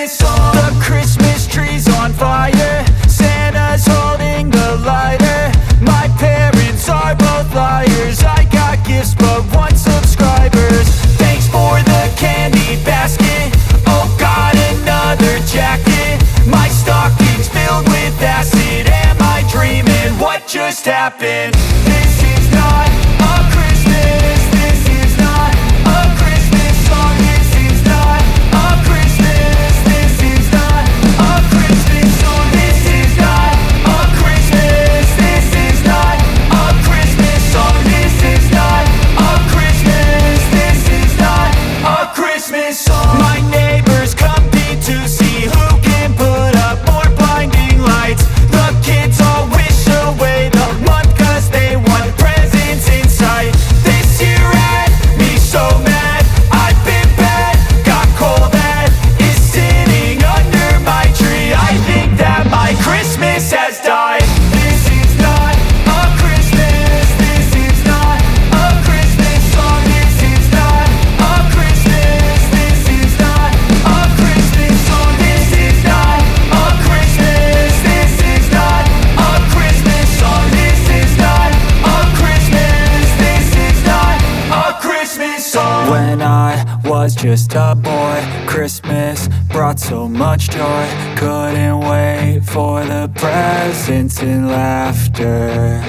Christmas song. The Christmas tree's on fire, Santa's holding the lighter. My parents are both liars, I got gifts but one subscribers. Thanks for the candy basket, oh got another jacket. My stocking's filled with acid, am I dreaming? What just happened? This is not a Christmas, this is not a Christmas song. This is not a Christmas, this is not a Christmas song. This is not a Christmas, this is not a Christmas song. This is not a Christmas, this is not a Christmas song. My neighbors compete to see who can put up more blinding lights. The kids all wish away the month cause they want presents in sight. This year had me so mad, I've been bad, got coal that is sitting under my tree. I think that my Christmas has died. This is not a Christmas, this is not a Christmas song. This is not a Christmas, this is not a Christmas song. This is not a Christmas, this is not a Christmas song. This is not a Christmas, this is not a Christmas song. When I was just a boy, Christmas brought so much joy. Couldn't wait for the presents and laughter.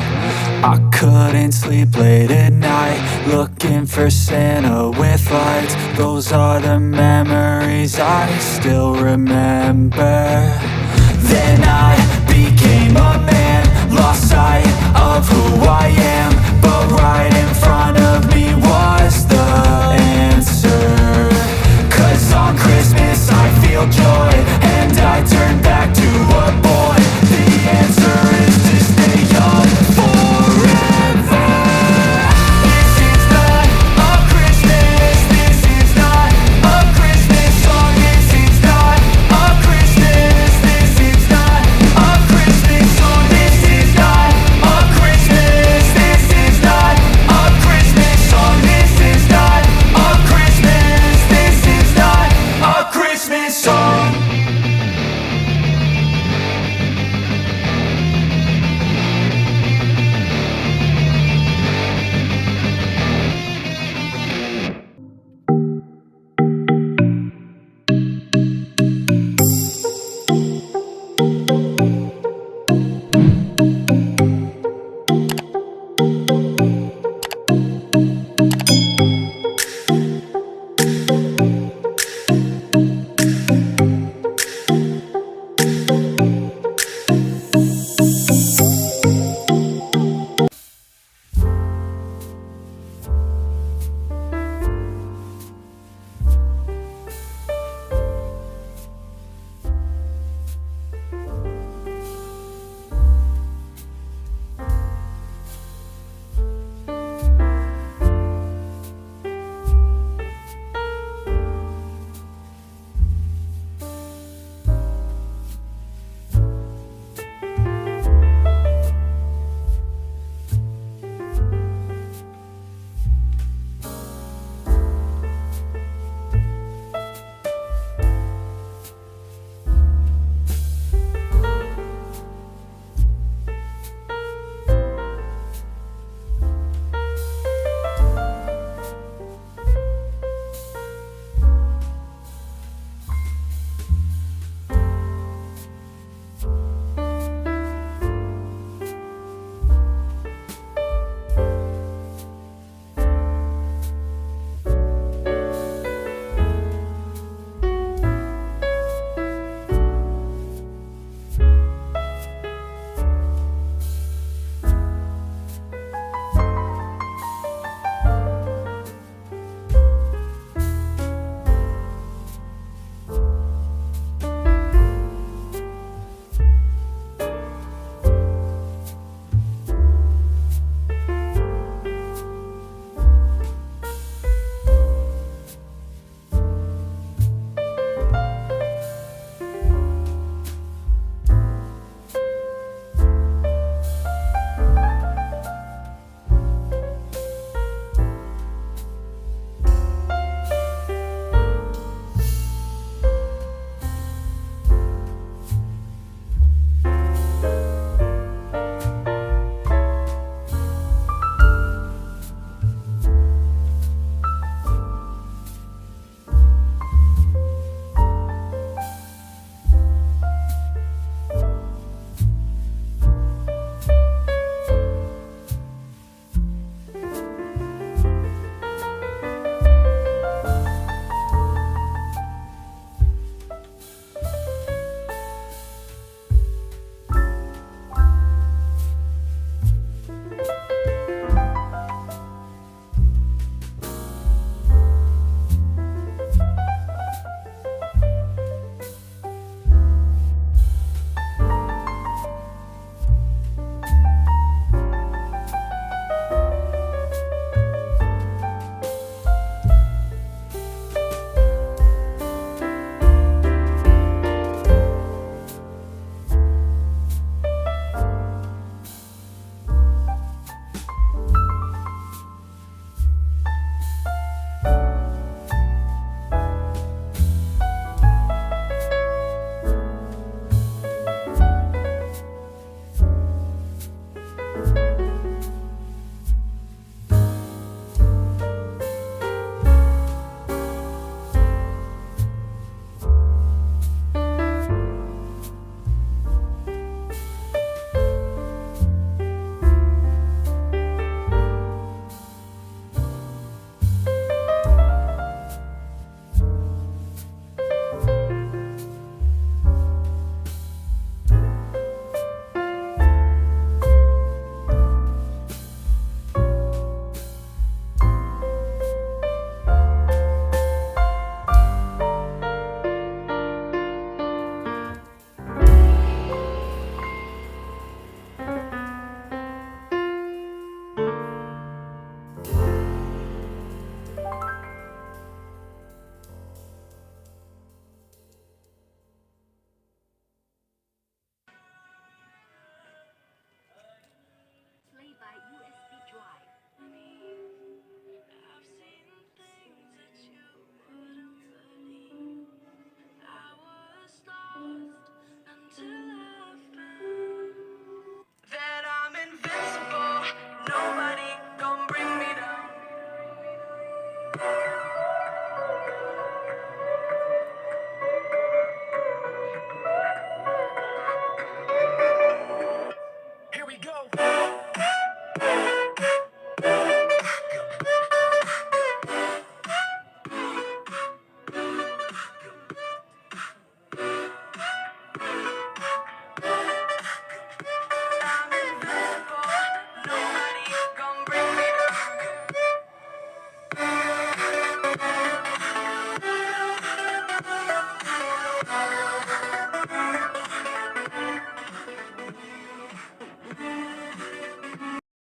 I couldn't sleep late at night, looking for Santa with lights. Those are the memories I still remember. Then I became a man, lost sight of who I am. But right in front of me was the answer. Cause on Christmas I feel joy, and I turn back